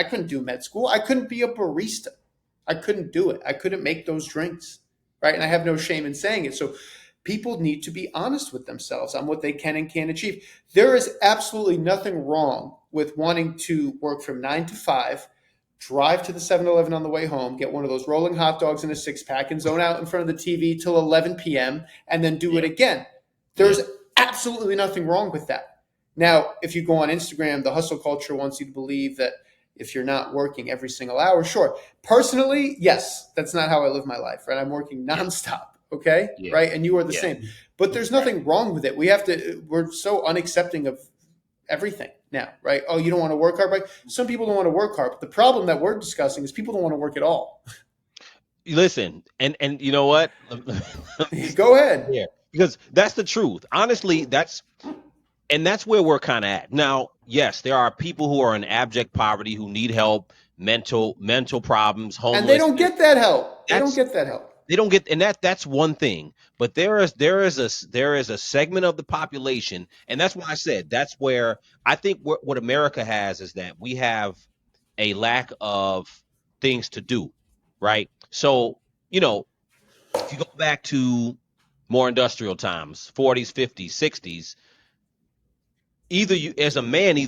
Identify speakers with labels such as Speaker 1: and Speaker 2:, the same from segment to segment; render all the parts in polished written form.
Speaker 1: couldn't do med school. I couldn't be a barista. I couldn't do it. I couldn't make those drinks, right? And I have no shame in saying it. So people need to be honest with themselves on what they can and can't achieve. There is absolutely nothing wrong with wanting to work from 9 to 5, drive to the 7-Eleven on the way home, get one of those rolling hot dogs in a 6-pack and zone out in front of the TV till 11 p.m. and then do it again. There's absolutely nothing wrong with that. Now, if you go on Instagram, the hustle culture wants you to believe that if you're not working every single hour, sure. Personally, yes, that's not how I live my life, right? I'm working nonstop, okay?
Speaker 2: Yeah.
Speaker 1: Right? And you are the same. But there's nothing wrong with it. We're so unaccepting of everything now, right? Oh, you don't want to work hard, right? Some people don't want to work hard. But the problem that we're discussing is people don't want to work at all.
Speaker 2: Listen, and you know what?
Speaker 1: Go ahead.
Speaker 2: Yeah, because that's the truth. Honestly, that's where we're kind of at. Now, yes, there are people who are in abject poverty who need help, mental problems, homeless.
Speaker 1: And they don't get that help. They don't get,
Speaker 2: and that's one thing. But there is a segment of the population, and that's why I said that's where I think what America has is that we have a lack of things to do, right? So, if you go back to more industrial times, 40s, 50s, 60s, either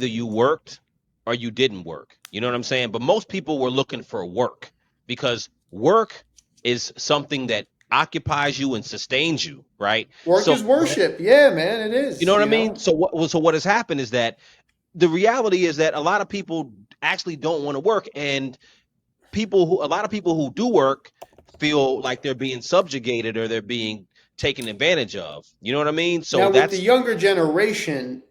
Speaker 2: you worked or you didn't work. You know what I'm saying? But most people were looking for work because work is something that occupies you and sustains you, right?
Speaker 1: Work is worship. Yeah, man, it is.
Speaker 2: You know what I mean? So what has happened is that the reality is that a lot of people actually don't want to work, and a lot of people who do work feel like they're being subjugated or they're being taken advantage of. You know what I mean? So
Speaker 1: now with the younger generation,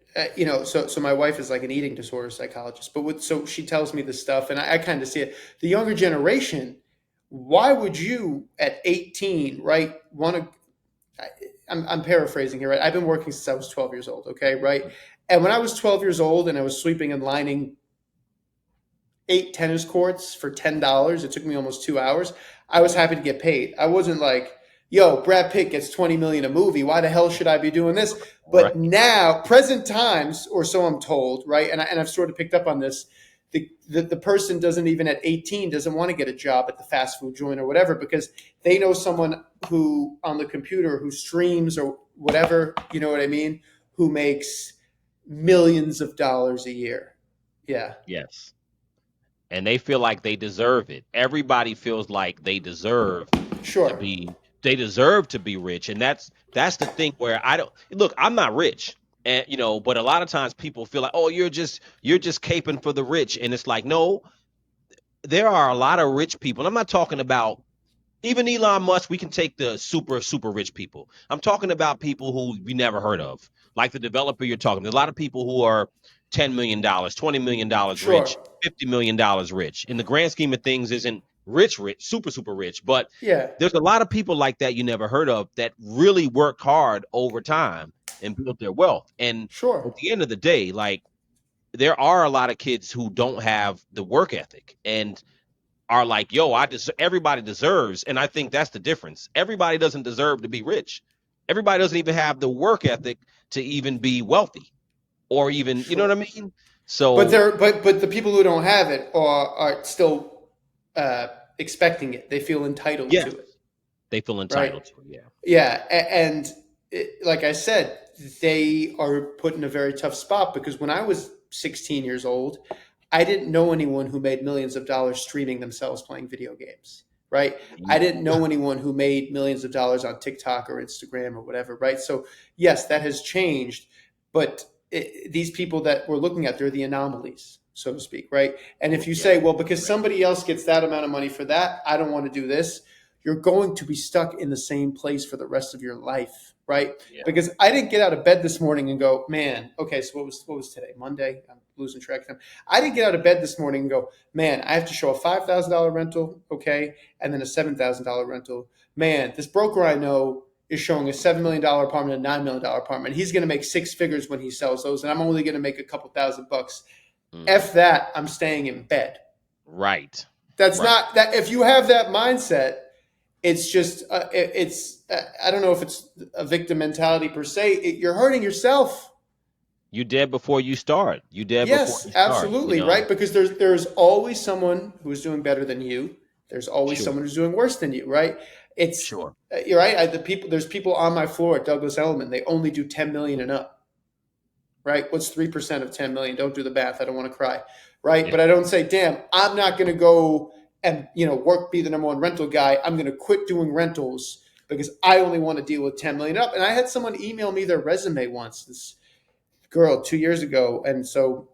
Speaker 1: so my wife is like an eating disorder psychologist, so she tells me this stuff, and I kind of see it. The younger generation, why would you at 18, right, want to? I'm paraphrasing here, right? I've been working since I was 12 years old, okay, right? And when I was 12 years old and I was sweeping and lining 8 tennis courts for $10, it took me almost 2 hours. I was happy to get paid. I wasn't like, yo, Brad Pitt gets $20 million a movie. Why the hell should I be doing this? But now, present times, or so I'm told, right? And I've sort of picked up on this. The person doesn't even at 18 doesn't want to get a job at the fast food joint or whatever because they know someone who on the computer who streams or whatever, you know what I mean, who makes millions of dollars a year. Yeah.
Speaker 2: Yes. And they feel like they deserve it. Everybody feels like they deserve they deserve to be rich. And that's the thing where I'm not rich. And but a lot of times people feel like, oh, you're just caping for the rich. And it's like, no, there are a lot of rich people. And I'm not talking about even Elon Musk. We can take the super, super rich people. I'm talking about people who we never heard of, like the developer you're talking. There's a lot of people who are $10 million, $20 million rich, $50 million rich. In the grand scheme of things, isn't rich, super, super rich. But there's a lot of people like that you never heard of that really worked hard over time and built their wealth. And at the end of the day, like, there are a lot of kids who don't have the work ethic and are like, yo, everybody deserves. And I think that's the difference. Everybody doesn't deserve to be rich. Everybody doesn't even have the work ethic to even be wealthy or even, you know what I mean? So,
Speaker 1: but the people who don't have it are still expecting it. They feel entitled to it.
Speaker 2: They feel entitled to it. Yeah.
Speaker 1: Yeah. And like I said, they are put in a very tough spot because when I was 16 years old, I didn't know anyone who made millions of dollars streaming themselves playing video games, right? I didn't know anyone who made millions of dollars on TikTok or Instagram or whatever, right? So yes, that has changed, but these people that we're looking at, they're the anomalies, so to speak, right? And if you say, well, because somebody else gets that amount of money for that, I don't want to do this, you're going to be stuck in the same place for the rest of your life, right? Yeah. Because I didn't get out of bed this morning and go, man, okay, so what was today? Monday? I'm losing track of time. I didn't get out of bed this morning and go, man, I have to show a $5,000 rental, okay, and then a $7,000 rental. Man, this broker I know is showing a $7 million apartment, a $9 million apartment. He's going to make 6 figures when he sells those, and I'm only going to make a couple $1,000. F that, I'm staying in bed.
Speaker 2: Right.
Speaker 1: That's not that. If you have that mindset, it's just I don't know if it's a victim mentality per se. You're hurting yourself.
Speaker 2: You dead before you start. You dead before
Speaker 1: Yes,
Speaker 2: you start.
Speaker 1: absolutely, right? Because there's always someone who's doing better than you. There's always
Speaker 2: Sure,
Speaker 1: someone who's doing worse than you, right? It's
Speaker 2: sure.
Speaker 1: you're right. There's people on my floor at Douglas Elliman. They only do 10 million and up, right? What's 3% of 10 million? Don't do the math. I don't want to cry, right?
Speaker 2: Yeah,
Speaker 1: But I don't say, damn, I'm not going to go and work, be the number one rental guy. I'm going to quit doing rentals because I only want to deal with 10 million up. And I had someone email me their resume once. This girl 2 years ago, and so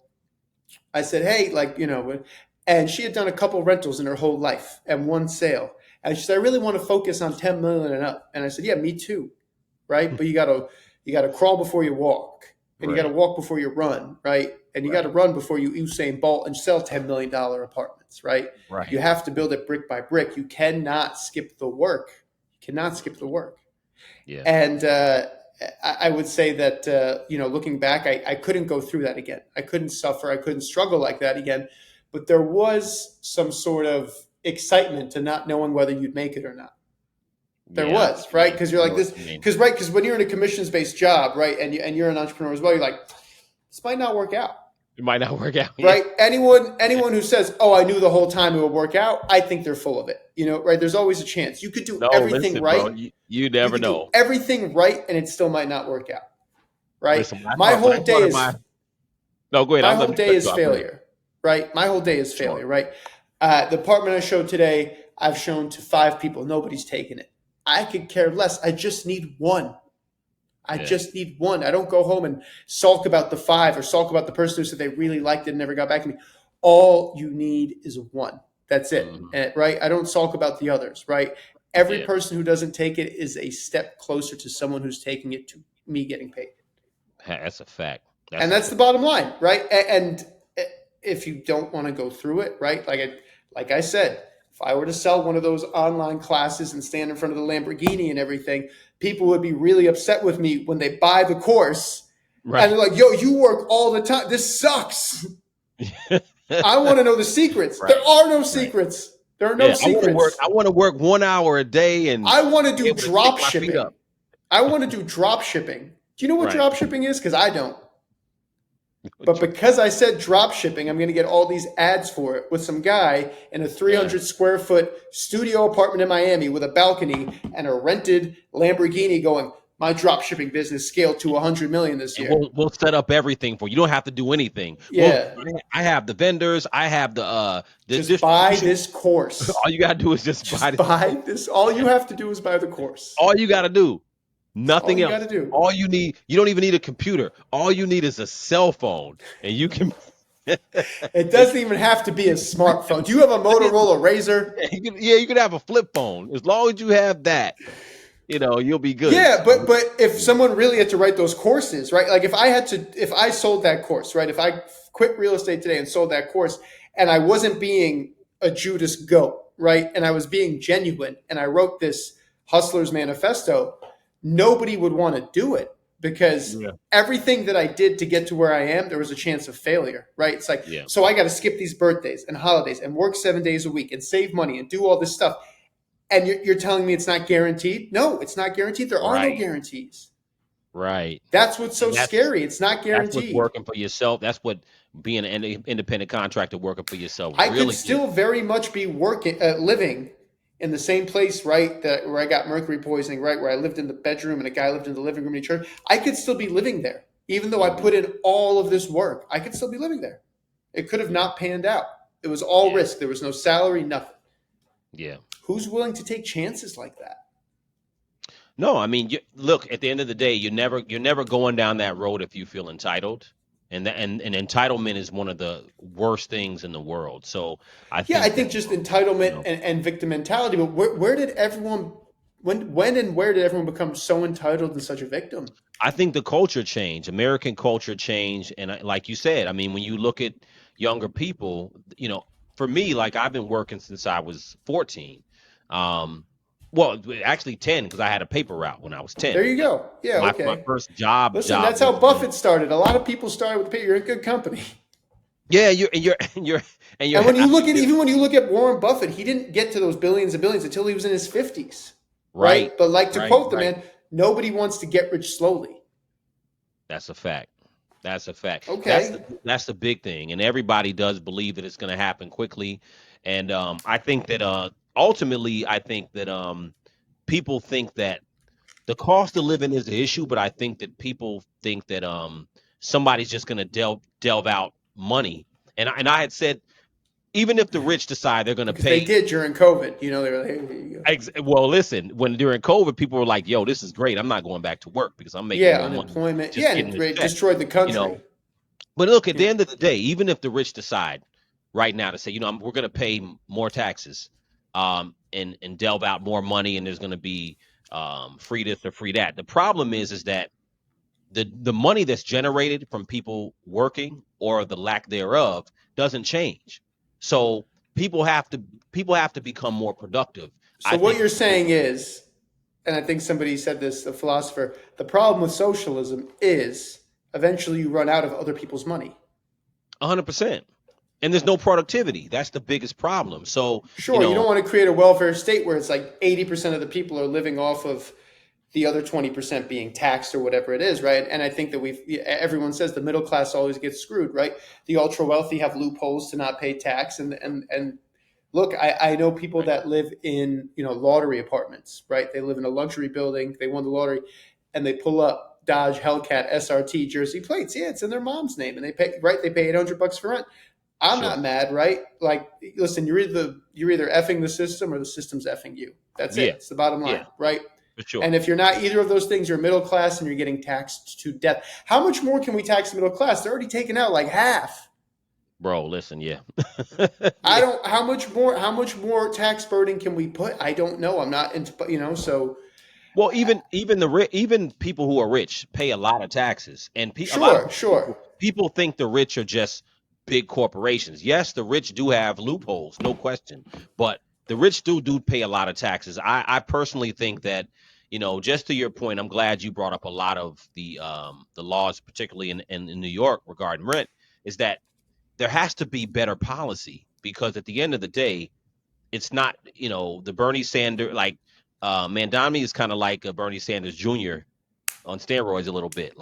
Speaker 1: I said, hey, and she had done a couple rentals in her whole life and one sale. And she said, I really want to focus on 10 million and up. And I said, yeah, me too. Right. But you gotta crawl before you walk, and you gotta
Speaker 2: right,
Speaker 1: walk before you run. Right. And you gotta
Speaker 2: right,
Speaker 1: run before you Usain Bolt and sell $10 million apartments. Right. You
Speaker 2: right.
Speaker 1: have to build it brick by brick. You cannot skip the work. You cannot skip the work.
Speaker 2: Yeah,
Speaker 1: And I would say that looking back, I couldn't go through that again. I couldn't suffer. I couldn't struggle like that again. But there was some sort of excitement to not knowing whether you'd make it or not. There
Speaker 2: yeah.
Speaker 1: was, right? Because you're
Speaker 2: I
Speaker 1: like
Speaker 2: know what
Speaker 1: this.
Speaker 2: you mean.
Speaker 1: Because when you're in a commissions based job, right, and you're an entrepreneur as well, you're like, this might not work out.
Speaker 2: It might not work out. Yeah.
Speaker 1: Right? Anyone who says, "Oh, I knew the whole time it would work out," I think they're full of it. Right? There's always a chance. You could do
Speaker 2: No,
Speaker 1: everything
Speaker 2: listen, bro.
Speaker 1: right.
Speaker 2: You
Speaker 1: You
Speaker 2: never
Speaker 1: could do
Speaker 2: know.
Speaker 1: everything right, and it still might not work out. Right?
Speaker 2: Listen,
Speaker 1: My
Speaker 2: when
Speaker 1: whole
Speaker 2: I
Speaker 1: day
Speaker 2: thought of
Speaker 1: is
Speaker 2: no, go ahead.
Speaker 1: my
Speaker 2: I'm let
Speaker 1: whole
Speaker 2: me
Speaker 1: day
Speaker 2: cut
Speaker 1: is
Speaker 2: you off. Go ahead.
Speaker 1: failure. Right? My whole day is
Speaker 2: Sure.
Speaker 1: failure. Right? The apartment I showed today, I've shown to 5 people. Nobody's taken it. I could care less. I just need one. I
Speaker 2: Yeah.
Speaker 1: just need one. I don't go home and sulk about the 5 or sulk about the person who said they really liked it and never got back to me. All you need is one. That's it.
Speaker 2: Hmm.
Speaker 1: Right? I don't sulk about the others, right? Every
Speaker 2: Yeah.
Speaker 1: person who doesn't take it is a step closer to someone who's taking it to me getting paid.
Speaker 2: That's a fact. That's
Speaker 1: And
Speaker 2: a
Speaker 1: that's the
Speaker 2: fact.
Speaker 1: bottom line, right? And if you don't want to go through it, right? Like I said, if I were to sell one of those online classes and stand in front of the Lamborghini and everything, people would be really upset with me when they buy the course and
Speaker 2: Right.
Speaker 1: they're like, "Yo, you work all the time. This sucks. I want to know the secrets." There
Speaker 2: Right.
Speaker 1: are no
Speaker 2: Right.
Speaker 1: secrets. There are no
Speaker 2: Yeah. I want to work.
Speaker 1: secrets.
Speaker 2: I want to work 1 hour a day and
Speaker 1: I want to
Speaker 2: be
Speaker 1: do
Speaker 2: able to kick
Speaker 1: drop
Speaker 2: my feet
Speaker 1: shipping.
Speaker 2: up.
Speaker 1: I want to do drop shipping. Do you know what
Speaker 2: Right.
Speaker 1: drop shipping is? Because I don't. But because I said drop shipping, I'm going to get all these ads for it with some guy in a
Speaker 2: Yeah.
Speaker 1: 300 square foot studio apartment in Miami with a balcony and a rented Lamborghini going, my drop shipping business scaled to 100 million this
Speaker 2: And
Speaker 1: year.
Speaker 2: we'll set up everything for you. You don't have to do anything.
Speaker 1: Yeah.
Speaker 2: I have the vendors. I have the
Speaker 1: Just buy
Speaker 2: distribution.
Speaker 1: this course.
Speaker 2: All you gotta do is just buy
Speaker 1: Just
Speaker 2: this
Speaker 1: buy
Speaker 2: course.
Speaker 1: this. All you have to do is buy the course.
Speaker 2: All you gotta do.
Speaker 1: That's all
Speaker 2: Nothing
Speaker 1: you got
Speaker 2: else.
Speaker 1: to do.
Speaker 2: All you need. You don't even need a computer. All you need is a cell phone, and you can.
Speaker 1: It doesn't even have to be a smartphone. Do you have a Motorola Razor?
Speaker 2: You can have a flip phone as long as you have that. You'll be good.
Speaker 1: Yeah, but if someone really had to write those courses, right? Like if I sold that course, right? If I quit real estate today and sold that course, and I wasn't being a Judas goat, right? And I was being genuine, and I wrote this hustler's manifesto, nobody would want to do it because
Speaker 2: Yeah.
Speaker 1: everything that I did to get to where I am, there was a chance of failure, right? It's like,
Speaker 2: Yeah.
Speaker 1: so I got to skip these birthdays and holidays and work 7 days a week and save money and do all this stuff. And you're telling me it's not guaranteed? No, it's not guaranteed. There are no
Speaker 2: Right.
Speaker 1: guarantees.
Speaker 2: Right.
Speaker 1: That's what's so
Speaker 2: And
Speaker 1: scary. It's not
Speaker 2: that's what's
Speaker 1: guaranteed.
Speaker 2: working for yourself. That's what being an independent contractor working for yourself
Speaker 1: I could
Speaker 2: really
Speaker 1: still
Speaker 2: is.
Speaker 1: very much be living in the same place, right? Where I got mercury poisoning, right? Where I lived in the bedroom and a guy lived in the living room in the church. I could still be living there, even though I
Speaker 2: Mhm.
Speaker 1: put in all of this work. I could still be living there. It could have not panned out. It was all
Speaker 2: Yeah.
Speaker 1: risk. There was no salary, nothing.
Speaker 2: Yeah.
Speaker 1: Who's willing to take chances like that?
Speaker 2: No, I mean, look. At the end of the day, you're never going down that road if you feel entitled, and entitlement is one of the worst things in the world. So I
Speaker 1: Yeah, I
Speaker 2: think that
Speaker 1: think just
Speaker 2: you
Speaker 1: entitlement
Speaker 2: know,
Speaker 1: and victim mentality. But where did everyone, when and where did everyone become so entitled and such a victim?
Speaker 2: I think the culture changed, American culture changed, and like you said, I mean, when you look at younger people, for me, like I've been working since I was 14. Um, well, actually 10 because I had a paper route when I was
Speaker 1: There
Speaker 2: 10.
Speaker 1: you go. Yeah,
Speaker 2: My
Speaker 1: okay.
Speaker 2: first job
Speaker 1: Listen,
Speaker 2: job
Speaker 1: that's how
Speaker 2: was in.
Speaker 1: Buffett started. A lot of people started with pay. You're in good company.
Speaker 2: Yeah, you're
Speaker 1: And when you
Speaker 2: I
Speaker 1: look
Speaker 2: mean,
Speaker 1: at even when you look at Warren Buffett, he didn't get to those billions and billions until he was in his 50s,
Speaker 2: right,
Speaker 1: right? But like to
Speaker 2: right,
Speaker 1: quote the
Speaker 2: right.
Speaker 1: man, nobody wants to get rich slowly.
Speaker 2: That's a fact. That's a fact.
Speaker 1: Okay,
Speaker 2: That's the big thing, and everybody does believe that it's going to happen quickly. And I think that ultimately, I think that people think that the cost of living is the issue, but I think that people think that somebody's just going to delve out money. And I had said even if the rich decide they're going to
Speaker 1: because they
Speaker 2: pay.
Speaker 1: did during COVID. You know, they were like, hey, here you go.
Speaker 2: Well, listen, when during COVID, people were like, "Yo, this is great. I'm not going back to work because I'm making
Speaker 1: Yeah,
Speaker 2: more money
Speaker 1: unemployment.
Speaker 2: just
Speaker 1: Yeah, and
Speaker 2: getting this
Speaker 1: it
Speaker 2: check."
Speaker 1: destroyed the
Speaker 2: You
Speaker 1: country.
Speaker 2: know, but look, at the
Speaker 1: Yeah.
Speaker 2: end of the day, even if the rich decide right now to say, we're going to pay more taxes, and delve out more money, and there's going to be free this or free that. The problem is that the money that's generated from people working or the lack thereof doesn't change. So people have to people have to become more productive.
Speaker 1: So
Speaker 2: I
Speaker 1: what
Speaker 2: think
Speaker 1: you're
Speaker 2: if you
Speaker 1: saying is, and I think somebody said this, a philosopher, the problem with socialism is eventually you run out of other people's money.
Speaker 2: 100%, and there's no productivity. That's the biggest problem. So you
Speaker 1: Sure, you don't
Speaker 2: know,
Speaker 1: want to create a welfare state where it's like 80% of the people are living off of the other 20% being taxed or whatever it is, right? And I think that everyone says the middle class always gets screwed, right? The ultra wealthy have loopholes to not pay tax. And look, I know people
Speaker 2: right,
Speaker 1: that live in, lottery apartments, right? They live in a luxury building, they won the lottery, and they pull up Dodge Hellcat SRT Jersey plates. Yeah, it's in their mom's name, and they pay, right? They pay $800 for rent. I'm
Speaker 2: sure,
Speaker 1: not mad, right? Like, listen, you're either effing the system or the system's effing you. That's it.
Speaker 2: yeah,
Speaker 1: It's the bottom line,
Speaker 2: yeah,
Speaker 1: right?
Speaker 2: for sure,
Speaker 1: And if you're not either of those things, you're middle class and you're getting taxed to death. How much more can we tax the middle class? They're already taking out like half.
Speaker 2: bro. Listen, yeah,
Speaker 1: I
Speaker 2: yeah.
Speaker 1: don't. How much more? How much more tax burden can we put? I don't know. I'm not into. So
Speaker 2: Well, even even people who are rich pay a lot of taxes, and a lot of
Speaker 1: sure, sure.
Speaker 2: people think the rich are just big corporations. Yes, the rich do have loopholes, no question, but the rich do pay a lot of taxes. I personally think that just to your point, I'm glad you brought up a lot of the laws, particularly in New York regarding rent, is that there has to be better policy because at the end of the day it's not, the Bernie Sanders, like Mandami is kind of like a Bernie Sanders Jr. on steroids a little bit.